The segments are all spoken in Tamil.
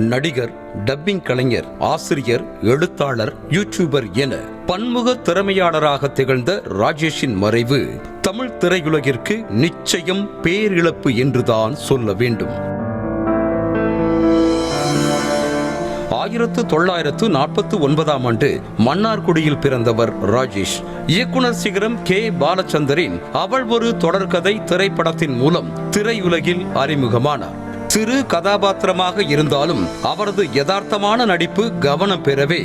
நடிகர், டப்பிங் கலைஞர், ஆசிரியர், எழுத்தாளர், யூடியூபர் என பன்முக திறமையாளராக திகழ்ந்த ராஜேஷின் மறைவு தமிழ் திரையுலகிற்கு நிச்சயம் பேரிழப்பு என்றுதான் சொல்ல வேண்டும். 1949ஆம் ஆண்டு மன்னார்குடியில் பிறந்தவர் ராஜேஷ். இயக்குனர் சிகரம் கே. பாலச்சந்தரின் அவள் ஒரு தொடர்கதை திரைப்படத்தின் மூலம் திரையுலகில் அறிமுகமானார். சிறு கதாபாத்திரமாக இருந்தாலும் அவரது யதார்த்தமான நடிப்பு கவனம் பெறவே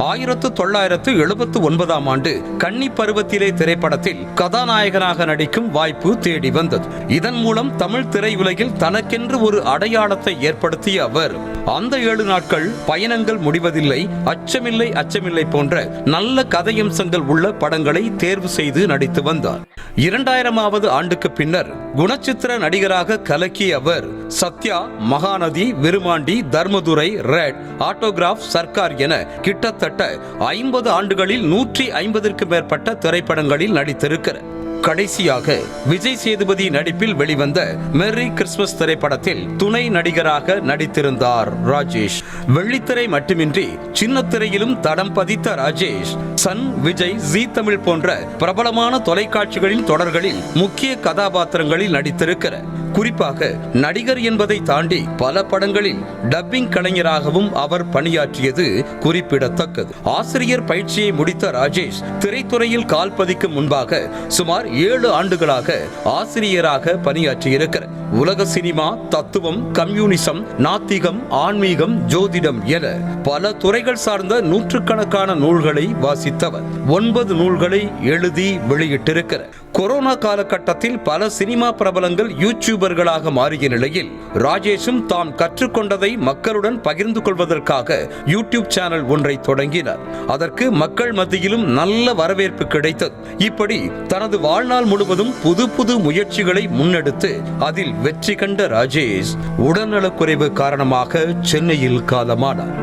1979ஆம் ஆண்டு கன்னி பருவத்திலே திரைப்படத்தில் கதாநாயகனாக நடிக்கும் வாய்ப்பு தேடி வந்தது. இதன் மூலம் தமிழ் திரையுலகில் தனக்கென்று ஒரு அடையாளத்தை ஏற்படுத்திய அவர் அந்த 7 நாட்கள், பயணங்கள் முடிவதில்லை, அச்சமில்லை அச்சமில்லை போன்ற நல்ல கதையம்சங்கள் உள்ள படங்களை தேர்வு செய்து நடித்து வந்தார். 2000ஆவது ஆண்டுக்கு பின்னர் குணச்சித்திர நடிகராக கலக்கிய அவர் சத்யா, மகாநதி, விருமாண்டி, தர்மதுரை, ரெட், ஆட்டோகிராஃப், சர்க்கார் என கிட்டத்தட்ட 50 ஆண்டுகளில் 150க்கும் மேற்பட்ட திரைப்படங்களில் நடித்திருக்கிறார். கடைசியாக விஜய் சேதுபதி நடிப்பில் வெளிவந்த மெர்ரி கிறிஸ்துமஸ் திரைப்படத்தில் துணை நடிகராக நடித்திருந்தார் ராஜேஷ். வெள்ளித்திரை மட்டுமின்றி சின்ன திரையிலும் தடம் பதித்த ராஜேஷ் சன், விஜய், ஜீ தமிழ் போன்ற பிரபலமான தொலைக்காட்சிகளின் தொடர்களில் முக்கிய கதாபாத்திரங்களில் நடித்திருக்கிறார். குறிப்பாக நடிகர் என்பதை தாண்டி பல படங்களில் டப்பிங் கலைஞராகவும் அவர் பணியாற்றியது குறிப்பிடத்தக்கது. ஆசிரியர் பயிற்சியை முடித்த ராஜேஷ் திரைத்துறையில் கால் பதிக்கும் முன்பாக சுமார் 7 ஆண்டுகளாக ஆசிரியராக பணியாற்றியிருக்கிறார். உலக சினிமா, தத்துவம், கம்யூனிசம், நாத்திகம், ஆன்மீகம், ஜோதிடம் என பல துறைகள் சார்ந்த நூற்றுக்கணக்கான நூல்களை வாசித்தவர். 9 நூல்களை எழுதி வெளியிட்டிருக்கிறார். கொரோனா காலகட்டத்தில் பல சினிமா பிரபலங்கள் யூடியூபர்களாக மாறிய நிலையில் ராஜேஷும் தாம் கற்றுக்கொண்டதை மக்களுடன் பகிர்ந்து கொள்வதற்காக யூடியூப் சேனல் ஒன்றை தொடங்கினார். அதற்கு மக்கள் மத்தியிலும் நல்ல வரவேற்பு கிடைத்தது. இப்படி தனது வாழ்நாள் முழுவதும் புது புது முயற்சிகளை முன்னெடுத்து அதில் வெற்றி கண்ட ராஜேஷ் உடல்நலக்குறைவு காரணமாக சென்னையில் காலமானார்.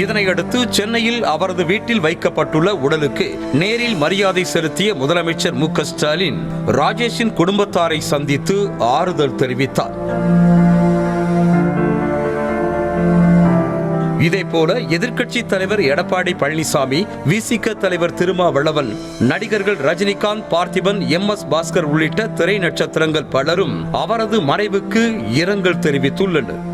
இதனையடுத்து சென்னையில் அவரது வீட்டில் வைக்கப்பட்டுள்ள உடலுக்கு நேரில் மரியாதை செலுத்திய முதலமைச்சர் மு. க. ஸ்டாலின் ராஜேஷின் குடும்பத்தாரை சந்தித்து ஆறுதல் தெரிவித்தார். இதேபோல எதிர்க்கட்சி தலைவர் எடப்பாடி பழனிசாமி, விசிக தலைவர் திருமாவளவன், நடிகர்கள் ரஜினிகாந்த், பார்த்திபன், MS பாஸ்கர் உள்ளிட்ட திரை நட்சத்திரங்கள் பலரும் அவரது மறைவுக்கு இரங்கல் தெரிவித்துள்ளனர்.